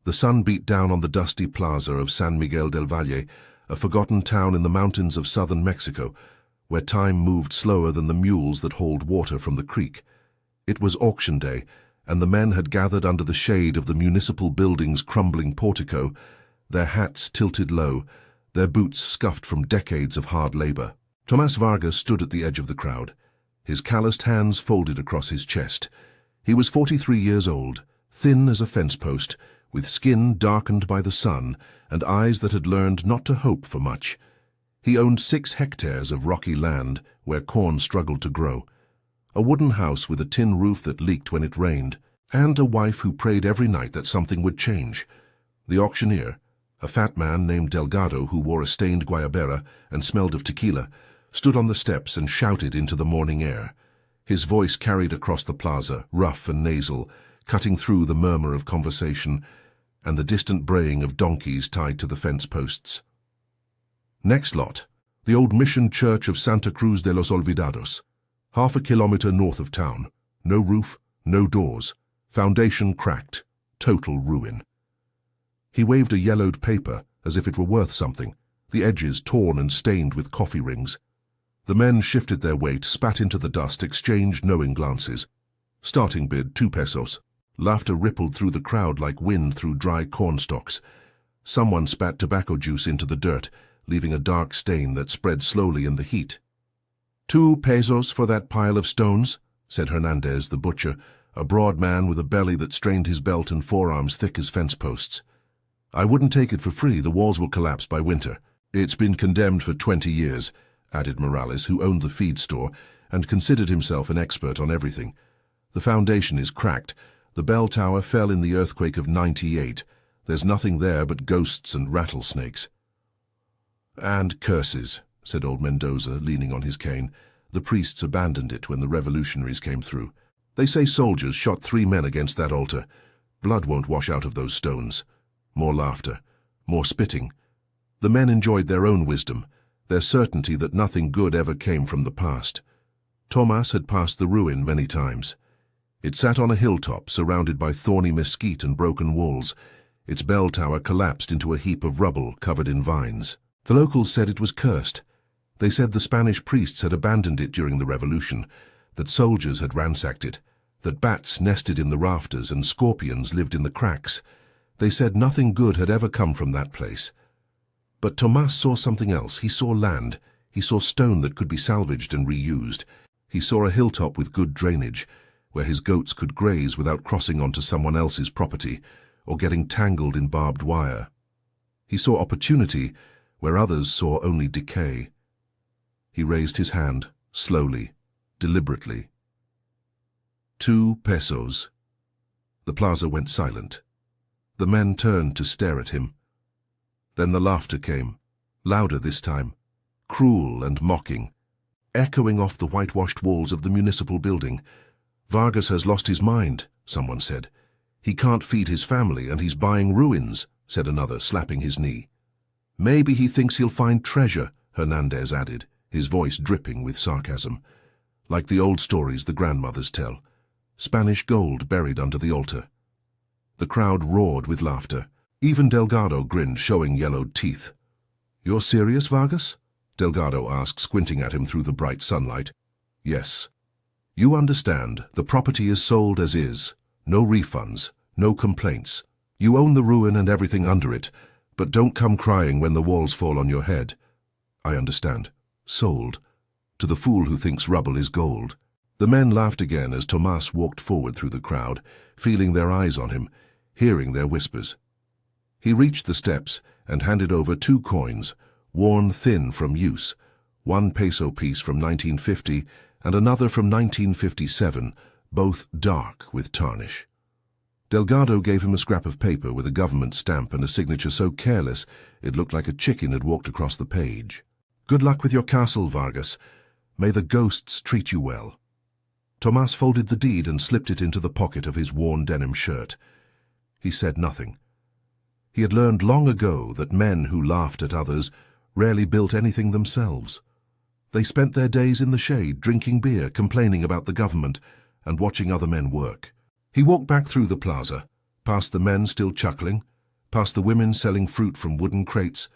The sun beat down on the dusty plaza of San Miguel del Valle, a forgotten town in the mountains of southern Mexico, where time moved slower than the mules that hauled water from the creek. It was auction day, and the men had gathered under the shade of the municipal building's crumbling portico, their hats tilted low, their boots scuffed from decades of hard labor. Tomas Vargas stood at the edge of the crowd, his calloused hands folded across his chest. He was 43 years old, thin as a fence post, with skin darkened by the sun and eyes that had learned not to hope for much. He owned 6 hectares of rocky land where corn struggled to grow, a wooden house with a tin roof that leaked when it rained, and a wife who prayed every night that something would change. The auctioneer, a fat man named Delgado who wore a stained guayabera and smelled of tequila, stood on the steps and shouted into the morning air. His voice carried across the plaza, rough and nasal, cutting through the murmur of conversation and the distant braying of donkeys tied to the fence posts. Next lot, the old mission church of Santa Cruz de los Olvidados, half a kilometer north of town. No roof, no doors, foundation cracked, total ruin. He waved a yellowed paper as if it were worth something, the edges torn and stained with coffee rings. The men shifted their weight, spat into the dust, exchanged knowing glances. Starting bid, 2 pesos. Laughter rippled through the crowd like wind through dry corn stalks. Someone spat tobacco juice into the dirt, leaving a dark stain that spread slowly in the heat. 2 pesos for that pile of stones, said Hernandez, the butcher, a broad man with a belly that strained his belt and forearms thick as fence posts. I wouldn't take it for free. The walls will collapse by winter. It's been condemned for 20 years, added Morales, who owned the feed store and considered himself an expert on everything. The foundation is cracked. The bell tower fell in the earthquake of '98. There's nothing there but ghosts and rattlesnakes. And curses, said old Mendoza, leaning on his cane. The priests abandoned it when the revolutionaries came through. They say soldiers shot 3 men against that altar. Blood won't wash out of those stones. More laughter, more spitting. The men enjoyed their own wisdom, their certainty that nothing good ever came from the past. Tomas had passed the ruin many times. It sat on a hilltop surrounded by thorny mesquite and broken walls. Its bell tower collapsed into a heap of rubble covered in vines. The locals said it was cursed. They said the Spanish priests had abandoned it during the revolution, that soldiers had ransacked it, that bats nested in the rafters and scorpions lived in the cracks. They said nothing good had ever come from that place. But Tomas saw something else. He saw land. He saw stone that could be salvaged and reused. He saw a hilltop with good drainage, where his goats could graze without crossing onto someone else's property or getting tangled in barbed wire. He saw opportunity where others saw only decay. He raised his hand, slowly, deliberately. 2 pesos. The plaza went silent. The men turned to stare at him. Then the laughter came, louder this time, cruel and mocking, echoing off the whitewashed walls of the municipal building. Vargas has lost his mind, someone said. He can't feed his family and he's buying ruins, said another, slapping his knee. Maybe he thinks he'll find treasure, Hernandez added, his voice dripping with sarcasm. Like the old stories the grandmothers tell. Spanish gold buried under the altar. The crowd roared with laughter. Even Delgado grinned, showing yellowed teeth. You're serious, Vargas? Delgado asked, squinting at him through the bright sunlight. Yes. You understand, the property is sold as is. No refunds, no complaints. You own the ruin and everything under it, but don't come crying when the walls fall on your head. I understand. Sold. To the fool who thinks rubble is gold. The men laughed again as Tomas walked forward through the crowd, feeling their eyes on him, hearing their whispers. He reached the steps and handed over 2 coins, worn thin from use, 1 peso piece from 1950 and another from 1957, both dark with tarnish. Delgado gave him a scrap of paper with a government stamp and a signature so careless it looked like a chicken had walked across the page. Good luck with your castle, Vargas. May the ghosts treat you well. Tomas folded the deed and slipped it into the pocket of his worn denim shirt. He said nothing. He had learned long ago that men who laughed at others rarely built anything themselves. They spent their days in the shade, drinking beer, complaining about the government, and watching other men work. He walked back through the plaza, past the men still chuckling, past the women selling fruit from wooden crates,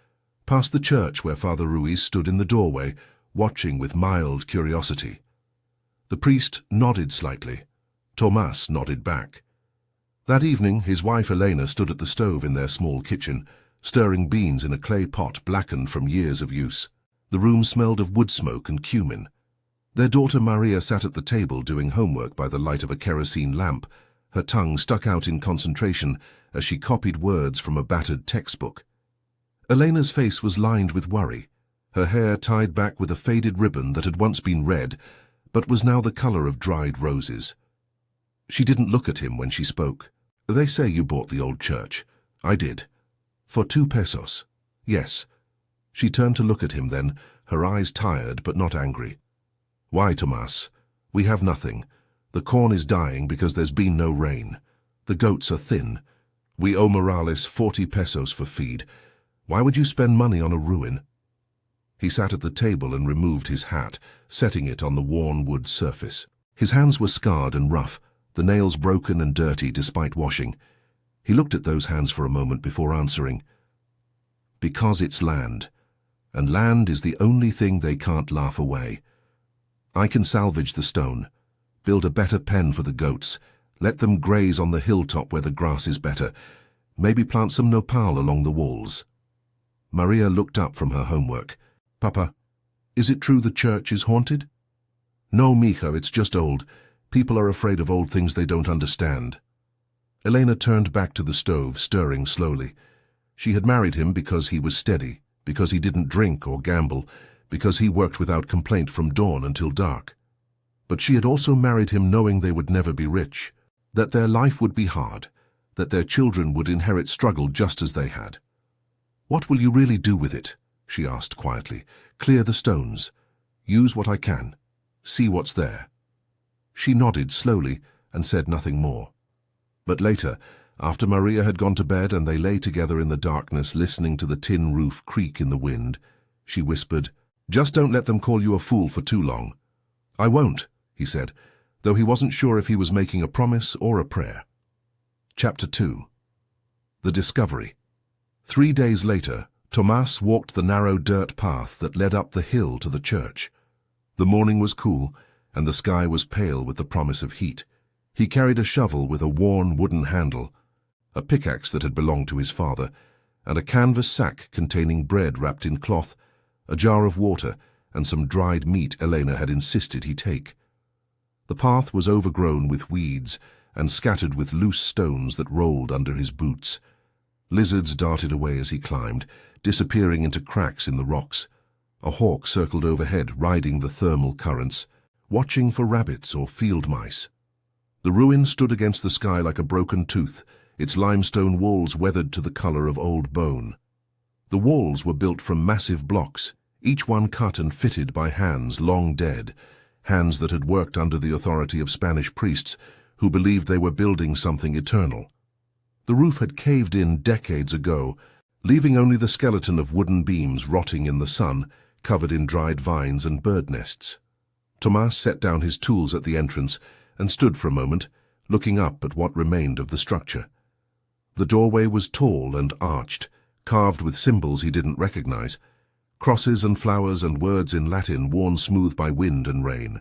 past the church where Father Ruiz stood in the doorway, watching with mild curiosity. The priest nodded slightly. Tomas nodded back. That evening, his wife Elena stood at the stove in their small kitchen, stirring beans in a clay pot blackened from years of use. The room smelled of wood smoke and cumin. Their daughter Maria sat at the table doing homework by the light of a kerosene lamp, her tongue stuck out in concentration as she copied words from a battered textbook. Elena's face was lined with worry, her hair tied back with a faded ribbon that had once been red, but was now the color of dried roses. She didn't look at him when she spoke. "They say you bought the old church." "I did." "For 2 pesos?" "Yes." She turned to look at him then, her eyes tired but not angry. "Why, Tomas? We have nothing. The corn is dying because there's been no rain. The goats are thin. We owe Morales 40 pesos for feed. Why would you spend money on a ruin?" He sat at the table and removed his hat, setting it on the worn wood surface. His hands were scarred and rough, the nails broken and dirty despite washing. He looked at those hands for a moment before answering. "Because it's land, and land is the only thing they can't laugh away. I can salvage the stone, build a better pen for the goats, let them graze on the hilltop where the grass is better, maybe plant some nopal along the walls." Maria looked up from her homework. "Papa, is it true the church is haunted?" "No, mija, it's just old. People are afraid of old things they don't understand." Elena turned back to the stove, stirring slowly. She had married him because he was steady, because he didn't drink or gamble, because he worked without complaint from dawn until dark. But she had also married him knowing they would never be rich, that their life would be hard, that their children would inherit struggle just as they had. "What will you really do with it?" she asked quietly. "Clear the stones. Use what I can. See what's there." She nodded slowly and said nothing more. But later, after Maria had gone to bed and they lay together in the darkness listening to the tin roof creak in the wind, she whispered, "Just don't let them call you a fool for too long." "I won't," he said, though he wasn't sure if he was making a promise or a prayer. Chapter 2. The Discovery. 3 days later, Tomas walked the narrow dirt path that led up the hill to the church. The morning was cool, and the sky was pale with the promise of heat. He carried a shovel with a worn wooden handle, a pickaxe that had belonged to his father, and a canvas sack containing bread wrapped in cloth, a jar of water, and some dried meat Elena had insisted he take. The path was overgrown with weeds and scattered with loose stones that rolled under his boots. Lizards darted away as he climbed, disappearing into cracks in the rocks. A hawk circled overhead, riding the thermal currents, watching for rabbits or field mice. The ruin stood against the sky like a broken tooth, its limestone walls weathered to the color of old bone. The walls were built from massive blocks, each one cut and fitted by hands long dead, hands that had worked under the authority of Spanish priests who believed they were building something eternal. The roof had caved in decades ago, leaving only the skeleton of wooden beams rotting in the sun, covered in dried vines and bird nests. Tomas set down his tools at the entrance and stood for a moment, looking up at what remained of the structure. The doorway was tall and arched, carved with symbols he didn't recognize, crosses and flowers and words in Latin worn smooth by wind and rain.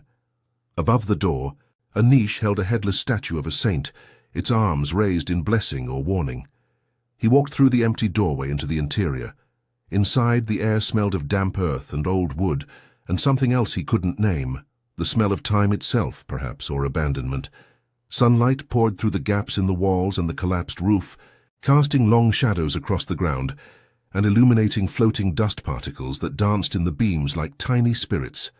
Above the door, a niche held a headless statue of a saint, its arms raised in blessing or warning. He walked through the empty doorway into the interior. Inside, the air smelled of damp earth and old wood, and something else he couldn't name, the smell of time itself, perhaps, or abandonment. Sunlight poured through the gaps in the walls and the collapsed roof, casting long shadows across the ground, and illuminating floating dust particles that danced in the beams like tiny spirits.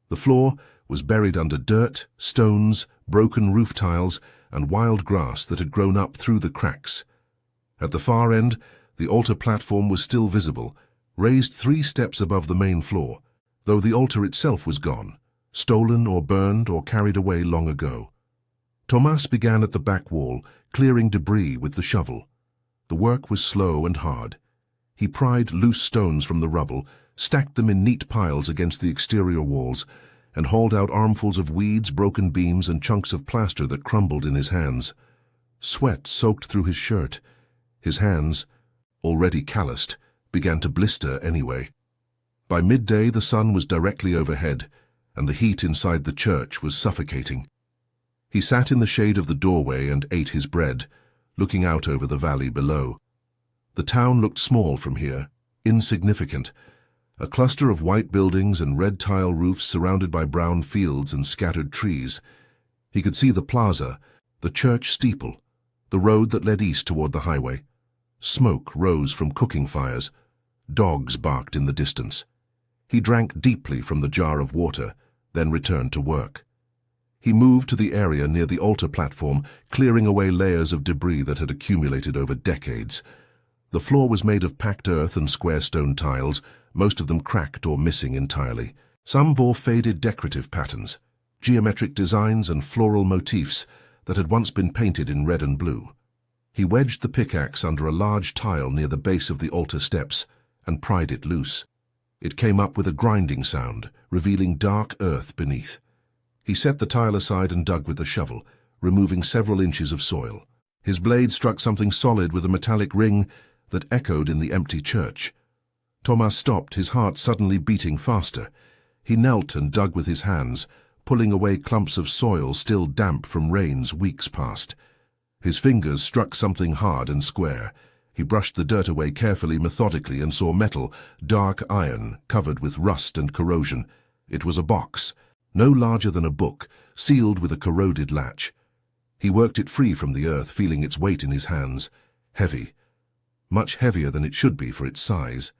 The floor was buried under dirt, stones, broken roof tiles, and wild grass that had grown up through the cracks. At the far end, the altar platform was still visible, raised 3 steps above the main floor, though the altar itself was gone, stolen or burned or carried away long ago. Tomas began at the back wall, clearing debris with the shovel. The work was slow and hard. He pried loose stones from the rubble, stacked them in neat piles against the exterior walls, and hauled out armfuls of weeds, broken beams, and chunks of plaster that crumbled in his hands. Sweat soaked through his shirt. His hands, already calloused, began to blister anyway. By midday the sun was directly overhead, and the heat inside the church was suffocating. He sat in the shade of the doorway and ate his bread, looking out over the valley below. The town looked small from here, insignificant, a cluster of white buildings and red tile roofs surrounded by brown fields and scattered trees. He could see the plaza, the church steeple, the road that led east toward the highway. Smoke rose from cooking fires. Dogs barked in the distance. He drank deeply from the jar of water, then returned to work. He moved to the area near the altar platform, clearing away layers of debris that had accumulated over decades. The floor was made of packed earth and square stone tiles, most of them cracked or missing entirely. Some bore faded decorative patterns, geometric designs and floral motifs that had once been painted in red and blue. He wedged the pickaxe under a large tile near the base of the altar steps and pried it loose. It came up with a grinding sound, revealing dark earth beneath. He set the tile aside and dug with the shovel, removing several inches of soil. His blade struck something solid with a metallic ring that echoed in the empty church. Tomas stopped, his heart suddenly beating faster. He knelt and dug with his hands, pulling away clumps of soil still damp from rains weeks past. His fingers struck something hard and square. He brushed the dirt away carefully, methodically, and saw metal, dark iron, covered with rust and corrosion. It was a box, no larger than a book, sealed with a corroded latch. He worked it free from the earth, feeling its weight in his hands. Heavy, much heavier than it should be for its size.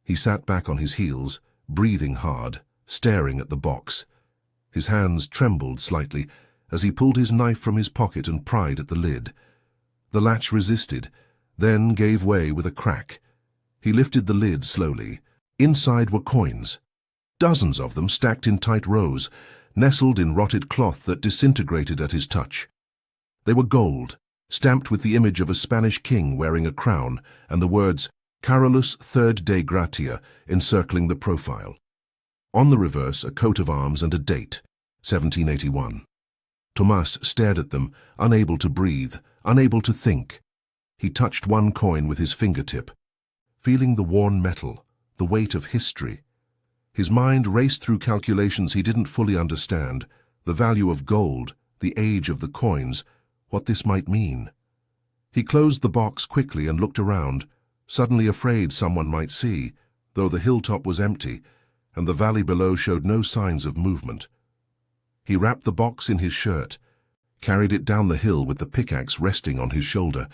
He sat back on his heels, breathing hard, staring at the box. His hands trembled slightly as he pulled his knife from his pocket and pried at the lid. The latch resisted, then gave way with a crack. He lifted the lid slowly. Inside were coins, dozens of them stacked in tight rows, nestled in rotted cloth that disintegrated at his touch. They were gold, stamped with the image of a Spanish king wearing a crown and the words Carolus III de Gratia encircling the profile. On the reverse, a coat of arms and a date, 1781. Tomas stared at them, unable to breathe, unable to think. He touched one coin with his fingertip, feeling the worn metal, the weight of history. His mind raced through calculations he didn't fully understand, the value of gold, the age of the coins, what this might mean. He closed the box quickly and looked around, suddenly afraid someone might see, though the hilltop was empty, and the valley below showed no signs of movement. He wrapped the box in his shirt, carried it down the hill with the pickaxe resting on his shoulder,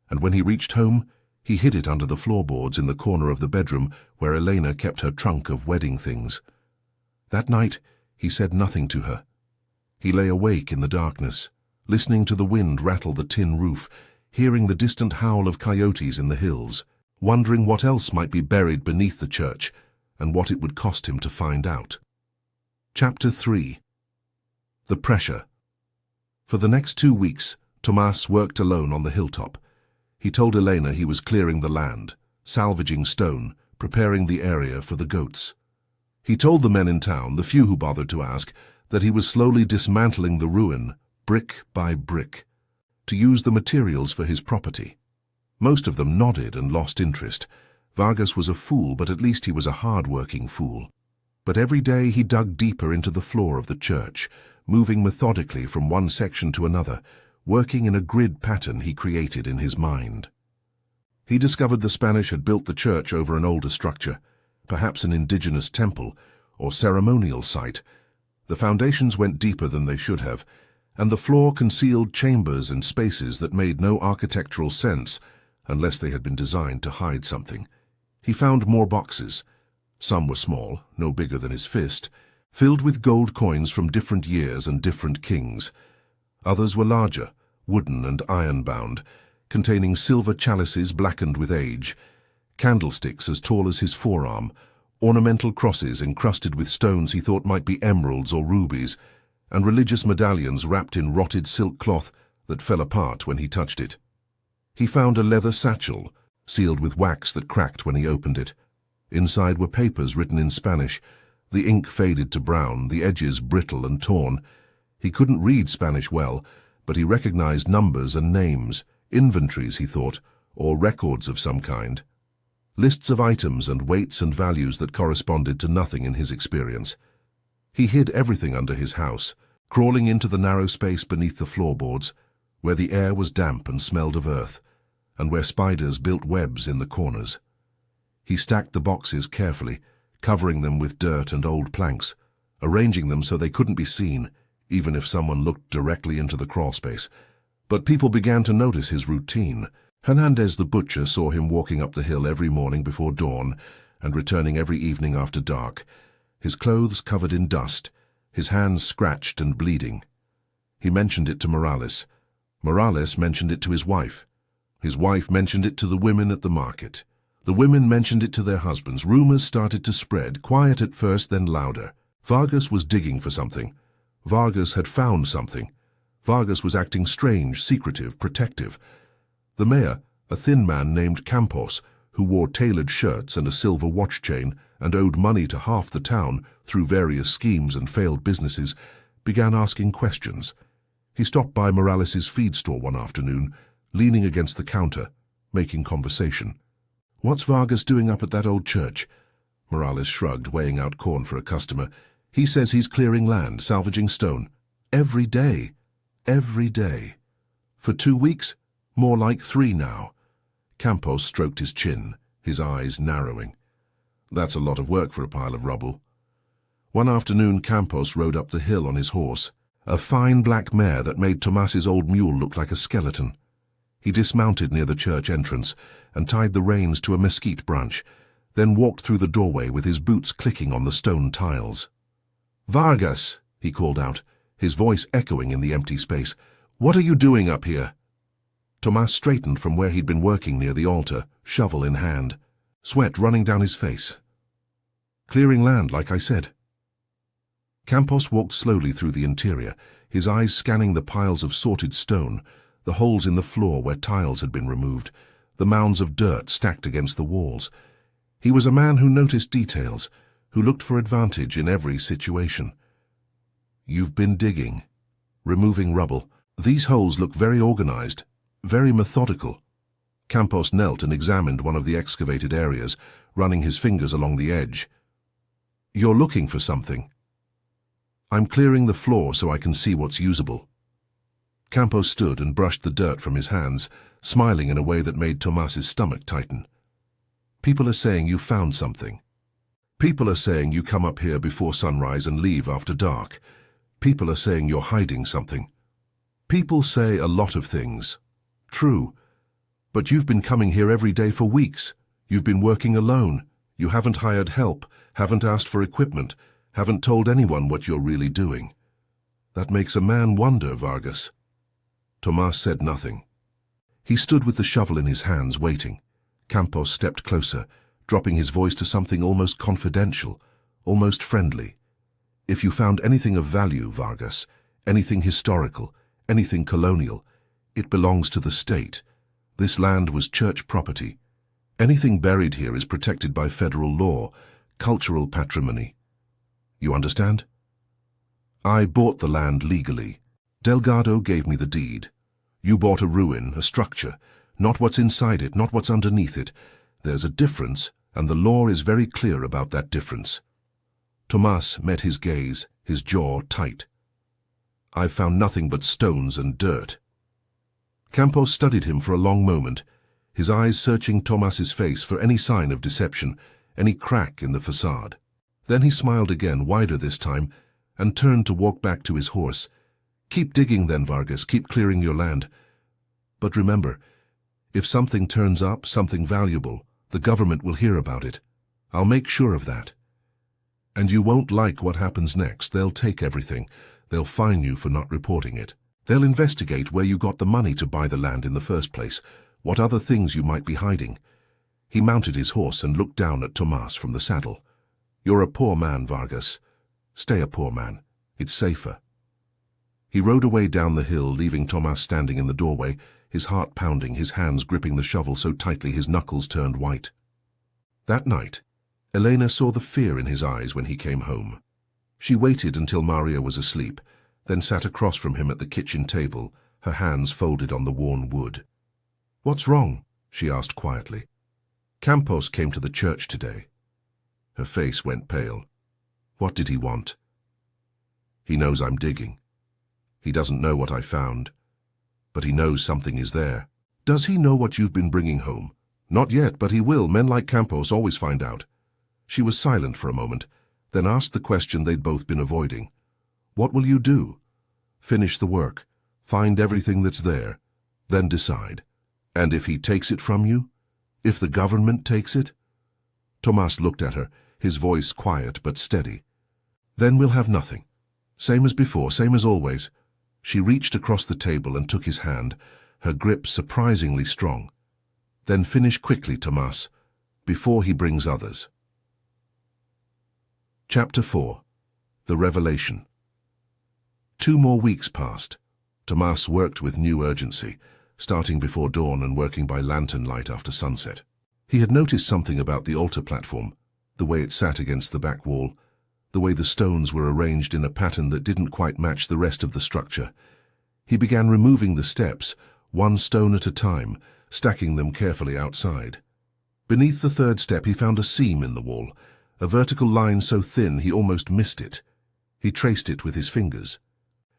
and when he reached home, he hid it under the floorboards in the corner of the bedroom where Elena kept her trunk of wedding things. That night, he said nothing to her. He lay awake in the darkness, listening to the wind rattle the tin roof, hearing the distant howl of coyotes in the hills, wondering what else might be buried beneath the church and what it would cost him to find out. Chapter 3. The Pressure. For the next 2 weeks, Tomas worked alone on the hilltop. He told Elena he was clearing the land, salvaging stone, preparing the area for the goats. He told the men in town, the few who bothered to ask, that he was slowly dismantling the ruin, brick by brick, to use the materials for his property. Most of them nodded and lost interest. Vargas was a fool, but at least he was a hard-working fool. But every day he dug deeper into the floor of the church, moving methodically from one section to another, working in a grid pattern he created in his mind. He discovered the Spanish had built the church over an older structure, perhaps an indigenous temple or ceremonial site. The foundations went deeper than they should have, and the floor concealed chambers and spaces that made no architectural sense unless they had been designed to hide something. He found more boxes. Some were small, no bigger than his fist, filled with gold coins from different years and different kings. Others were larger, wooden and iron-bound, containing silver chalices blackened with age, candlesticks as tall as his forearm, ornamental crosses encrusted with stones he thought might be emeralds or rubies, and religious medallions wrapped in rotted silk cloth that fell apart when he touched it. He found a leather satchel, sealed with wax that cracked when he opened it. Inside were papers written in Spanish, the ink faded to brown, the edges brittle and torn. He couldn't read Spanish well, but he recognized numbers and names, inventories, he thought, or records of some kind. Lists of items and weights and values that corresponded to nothing in his experience. He hid everything under his house, crawling into the narrow space beneath the floorboards, where the air was damp and smelled of earth, and where spiders built webs in the corners. He stacked the boxes carefully, covering them with dirt and old planks, arranging them so they couldn't be seen, even if someone looked directly into the crawlspace. But people began to notice his routine. Hernandez the butcher saw him walking up the hill every morning before dawn and returning every evening after dark, his clothes covered in dust, his hands scratched and bleeding. He mentioned it to Morales. Morales mentioned it to his wife. His wife mentioned it to the women at the market. The women mentioned it to their husbands. Rumors started to spread, quiet at first, then louder. Vargas was digging for something. Vargas had found something. Vargas was acting strange, secretive, protective. The mayor, a thin man named Campos, who wore tailored shirts and a silver watch chain and owed money to half the town through various schemes and failed businesses, began asking questions. He stopped by Morales's feed store one afternoon, leaning against the counter, making conversation. "What's Vargas doing up at that old church?" Morales shrugged, weighing out corn for a customer. "He says he's clearing land, salvaging stone. Every day. Every day. For 2 weeks? More like 3 now." Campos stroked his chin, his eyes narrowing. "That's a lot of work for a pile of rubble." One afternoon Campos rode up the hill on his horse, a fine black mare that made Tomas's old mule look like a skeleton. He dismounted near the church entrance and tied the reins to a mesquite branch, then walked through the doorway with his boots clicking on the stone tiles. "Vargas!" he called out, his voice echoing in the empty space. "What are you doing up here?" Tomas straightened from where he'd been working near the altar, shovel in hand, sweat running down his face. "Clearing land, like I said." Campos walked slowly through the interior, his eyes scanning the piles of sorted stone, the holes in the floor where tiles had been removed, the mounds of dirt stacked against the walls. He was a man who noticed details, who looked for advantage in every situation. "You've been digging, removing rubble. These holes look very organized, very methodical." Campos knelt and examined one of the excavated areas, running his fingers along the edge. "You're looking for something." "I'm clearing the floor so I can see what's usable." Campos stood and brushed the dirt from his hands, smiling in a way that made Tomas's stomach tighten. "People are saying you found something. People are saying you come up here before sunrise and leave after dark. People are saying you're hiding something. People say a lot of things. True. But you've been coming here every day for weeks. You've been working alone. You haven't hired help, haven't asked for equipment, haven't told anyone what you're really doing. That makes a man wonder, Vargas." Tomas said nothing. He stood with the shovel in his hands, waiting. Campos stepped closer, dropping his voice to something almost confidential, almost friendly. "If you found anything of value, Vargas, anything historical, anything colonial, it belongs to the state. This land was church property. Anything buried here is protected by federal law, cultural patrimony. You understand? I bought the land legally. Delgado gave me the deed. You bought a ruin, a structure, not what's inside it, not what's underneath it. There's a difference, and the law is very clear about that difference." Tomas met his gaze, his jaw tight. "I've found nothing but stones and dirt." Campos studied him for a long moment, his eyes searching Tomas's face for any sign of deception, any crack in the facade. Then he smiled again, wider this time, and turned to walk back to his horse. "Keep digging then, Vargas, keep clearing your land. But remember, if something turns up, something valuable, the government will hear about it. I'll make sure of that. And you won't like what happens next. They'll take everything. They'll fine you for not reporting it. They'll investigate where you got the money to buy the land in the first place, what other things you might be hiding." He mounted his horse and looked down at Tomas from the saddle. "You're a poor man, Vargas. Stay a poor man. It's safer." He rode away down the hill, leaving Tomas standing in the doorway, his heart pounding, his hands gripping the shovel so tightly his knuckles turned white. That night, Elena saw the fear in his eyes when he came home. She waited until Maria was asleep, then sat across from him at the kitchen table, her hands folded on the worn wood. "What's wrong?" she asked quietly. Campos came to the church today. Her face went pale. What did he want? He knows I'm digging. He doesn't know what I found, but he knows something is there. Does he know what you've been bringing home? Not yet, but he will. Men like Campos always find out. She was silent for a moment, then asked the question they'd both been avoiding. What will you do? Finish the work, find everything that's there, then decide. And if he takes it from you? If the government takes it? Tomas looked at her, his voice quiet but steady. Then we'll have nothing. Same as before, same as always. She reached across the table and took his hand, her grip surprisingly strong. Then finish quickly, Tomas, before he brings others. Chapter 4. The Revelation. 2 more weeks passed. Tomas worked with new urgency, starting before dawn and working by lantern light after sunset. He had noticed something about the altar platform, the way it sat against the back wall, the way the stones were arranged in a pattern that didn't quite match the rest of the structure. He began removing the steps, one stone at a time, stacking them carefully outside. Beneath the 3rd step he found a seam in the wall, a vertical line so thin he almost missed it. He traced it with his fingers,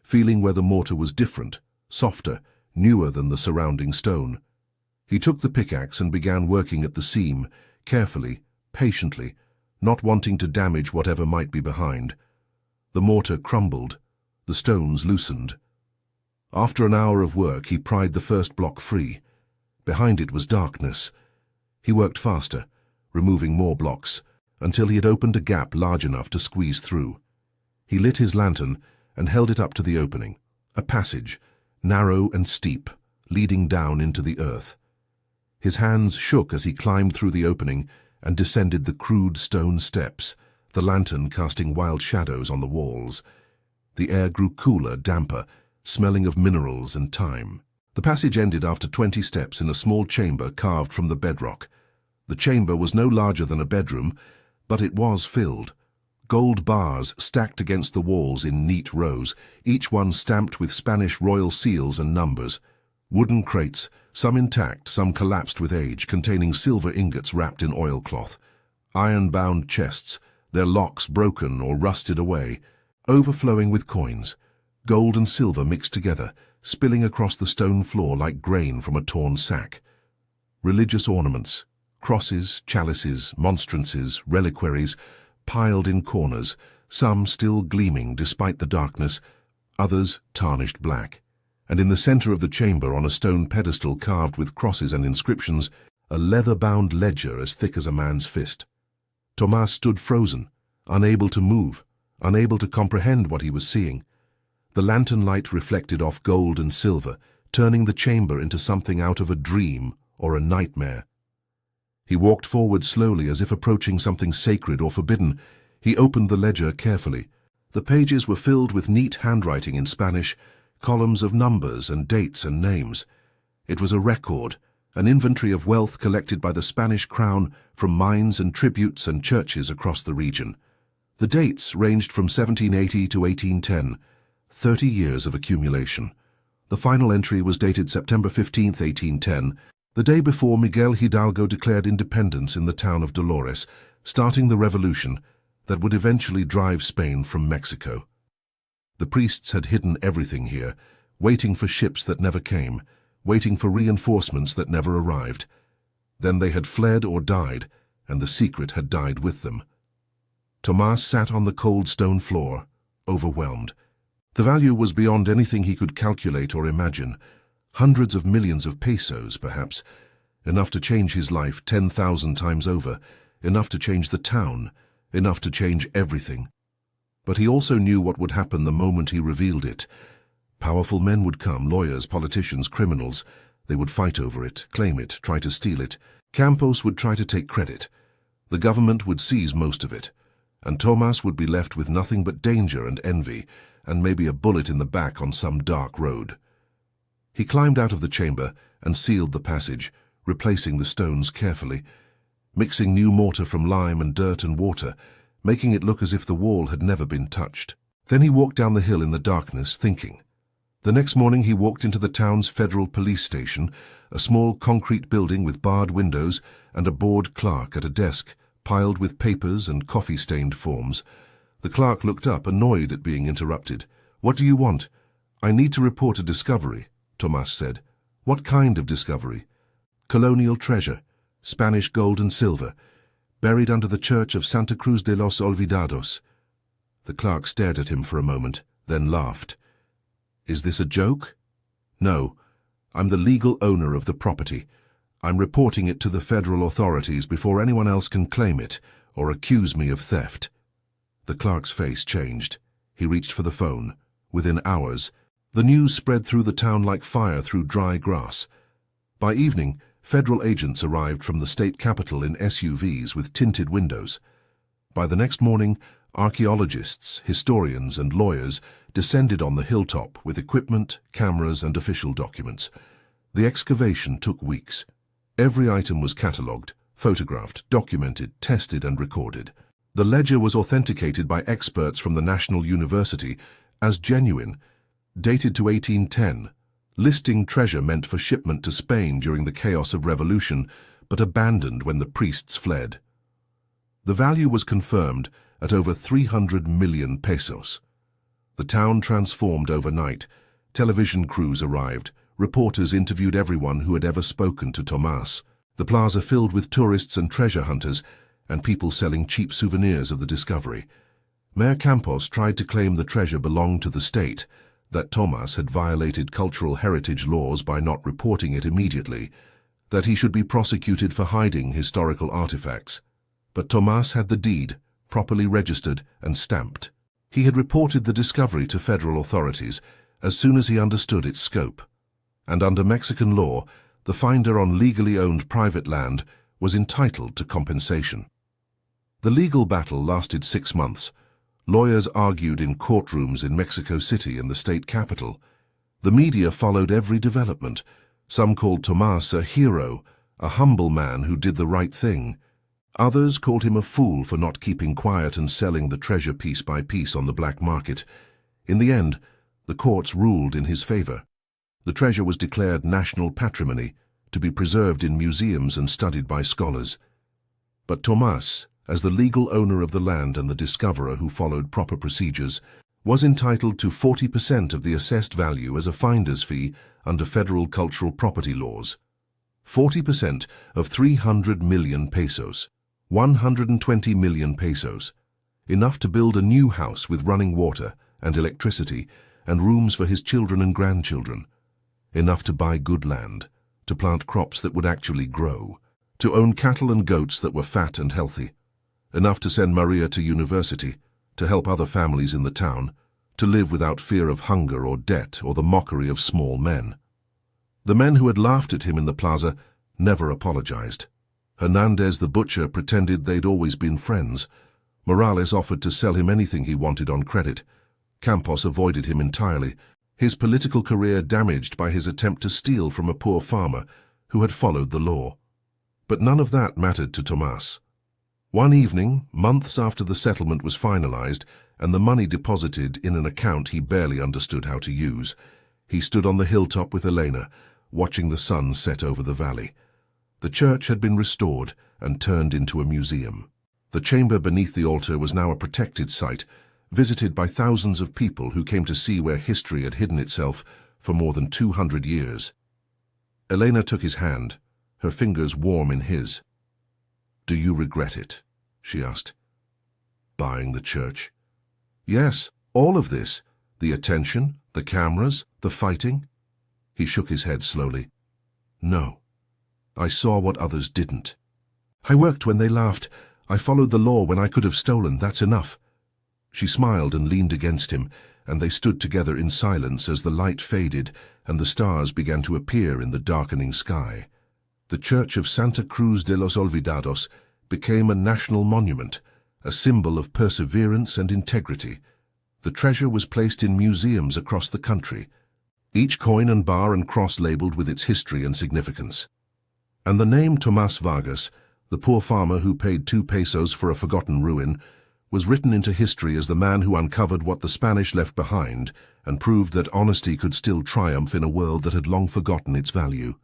feeling where the mortar was different, softer, newer than the surrounding stone. He took the pickaxe and began working at the seam, carefully, patiently, not wanting to damage whatever might be behind. The mortar crumbled, the stones loosened. After an hour of work, he pried the first block free. Behind it was darkness. He worked faster, removing more blocks, until he had opened a gap large enough to squeeze through. He lit his lantern and held it up to the opening, a passage, narrow and steep, leading down into the earth. His hands shook as he climbed through the opening and descended the crude stone steps, the lantern casting wild shadows on the walls. The air grew cooler, damper, smelling of minerals and time. The passage ended after 20 steps in a small chamber carved from the bedrock. The chamber was no larger than a bedroom, but it was filled. Gold bars stacked against the walls in neat rows, each one stamped with Spanish royal seals and numbers. Wooden crates, some intact, some collapsed with age, containing silver ingots wrapped in oilcloth. Iron-bound chests, their locks broken or rusted away, overflowing with coins. Gold and silver mixed together, spilling across the stone floor like grain from a torn sack. Religious ornaments, crosses, chalices, monstrances, reliquaries, piled in corners, some still gleaming despite the darkness, others tarnished black. And in the center of the chamber, on a stone pedestal carved with crosses and inscriptions, a leather-bound ledger as thick as a man's fist. Tomas stood frozen, unable to move, unable to comprehend what he was seeing. The lantern light reflected off gold and silver, turning the chamber into something out of a dream or a nightmare. He walked forward slowly as if approaching something sacred or forbidden. He opened the ledger carefully. The pages were filled with neat handwriting in Spanish, columns of numbers and dates and names. It was a record, an inventory of wealth collected by the Spanish crown from mines and tributes and churches across the region. The dates ranged from 1780 to 1810, 30 years of accumulation. The final entry was dated September 15, 1810, the day before Miguel Hidalgo declared independence in the town of Dolores, starting the revolution that would eventually drive Spain from Mexico. The priests had hidden everything here, waiting for ships that never came, waiting for reinforcements that never arrived. Then they had fled or died, and the secret had died with them. Tomas sat on the cold stone floor, overwhelmed. The value was beyond anything he could calculate or imagine. Hundreds of millions of pesos, perhaps, enough to change his life 10,000 times over, enough to change the town, enough to change everything. But he also knew what would happen the moment he revealed it. Powerful men would come, lawyers, politicians, criminals. They would fight over it, claim it, try to steal it. Campos would try to take credit. The government would seize most of it, and Tomas would be left with nothing but danger and envy, and maybe a bullet in the back on some dark road. He climbed out of the chamber and sealed the passage, replacing the stones carefully, mixing new mortar from lime and dirt and water, making it look as if the wall had never been touched. Then he walked down the hill in the darkness, thinking. The next morning he walked into the town's federal police station, a small concrete building with barred windows and a bored clerk at a desk, piled with papers and coffee-stained forms. The clerk looked up, annoyed at being interrupted. "What do you want?" "I need to report a discovery," Tomas said. "What kind of discovery?" "Colonial treasure, Spanish gold and silver, buried under the church of Santa Cruz de los Olvidados." The clerk stared at him for a moment, then laughed. "Is this a joke?" "No. I'm the legal owner of the property. I'm reporting it to the federal authorities before anyone else can claim it or accuse me of theft." The clerk's face changed. He reached for the phone. Within hours, the news spread through the town like fire through dry grass. By evening, federal agents arrived from the state capital in SUVs with tinted windows. By the next morning, archaeologists, historians, and lawyers descended on the hilltop with equipment, cameras, and official documents. The excavation took weeks. Every item was catalogued, photographed, documented, tested, and recorded. The ledger was authenticated by experts from the National University as genuine, dated to 1810, listing treasure meant for shipment to Spain during the chaos of revolution, but abandoned when the priests fled. The value was confirmed at over 300 million pesos. The town transformed overnight. Television crews arrived. Reporters interviewed everyone who had ever spoken to Tomas. The plaza filled with tourists and treasure hunters, and people selling cheap souvenirs of the discovery. Mayor Campos tried to claim the treasure belonged to the state, that Tomas had violated cultural heritage laws by not reporting it immediately, that he should be prosecuted for hiding historical artifacts. But Tomas had the deed, properly registered and stamped. He had reported the discovery to federal authorities as soon as he understood its scope. And under Mexican law, the finder on legally owned private land was entitled to compensation. The legal battle lasted 6 months. Lawyers argued in courtrooms in Mexico City and the state capital. The media followed every development. Some called Tomas a hero, a humble man who did the right thing. Others called him a fool for not keeping quiet and selling the treasure piece by piece on the black market. In the end, the courts ruled in his favor. The treasure was declared national patrimony, to be preserved in museums and studied by scholars. But Tomas, as the legal owner of the land and the discoverer who followed proper procedures, was entitled to 40% of the assessed value as a finder's fee under federal cultural property laws. 40% of 300 million pesos, 120 million pesos, enough to build a new house with running water and electricity and rooms for his children and grandchildren, enough to buy good land, to plant crops that would actually grow, to own cattle and goats that were fat and healthy, enough to send Maria to university, to help other families in the town, to live without fear of hunger or debt or the mockery of small men. The men who had laughed at him in the plaza never apologized. Hernandez the butcher pretended they'd always been friends. Morales offered to sell him anything he wanted on credit. Campos avoided him entirely, his political career damaged by his attempt to steal from a poor farmer who had followed the law. But none of that mattered to Tomas. One evening, months after the settlement was finalized and the money deposited in an account he barely understood how to use, he stood on the hilltop with Elena, watching the sun set over the valley. The church had been restored and turned into a museum. The chamber beneath the altar was now a protected site, visited by thousands of people who came to see where history had hidden itself for more than 200 years. Elena took his hand, her fingers warm in his. "Do you regret it?" she asked. "Buying the church?" "Yes, all of this. The attention, the cameras, the fighting." He shook his head slowly. "No. I saw what others didn't. I worked when they laughed. I followed the law when I could have stolen. That's enough." She smiled and leaned against him, and they stood together in silence as the light faded and the stars began to appear in the darkening sky. The church of Santa Cruz de los Olvidados became a national monument, a symbol of perseverance and integrity. The treasure was placed in museums across the country, each coin and bar and cross labeled with its history and significance. And the name Tomas Vargas, the poor farmer who paid 2 pesos for a forgotten ruin, was written into history as the man who uncovered what the Spanish left behind and proved that honesty could still triumph in a world that had long forgotten its value.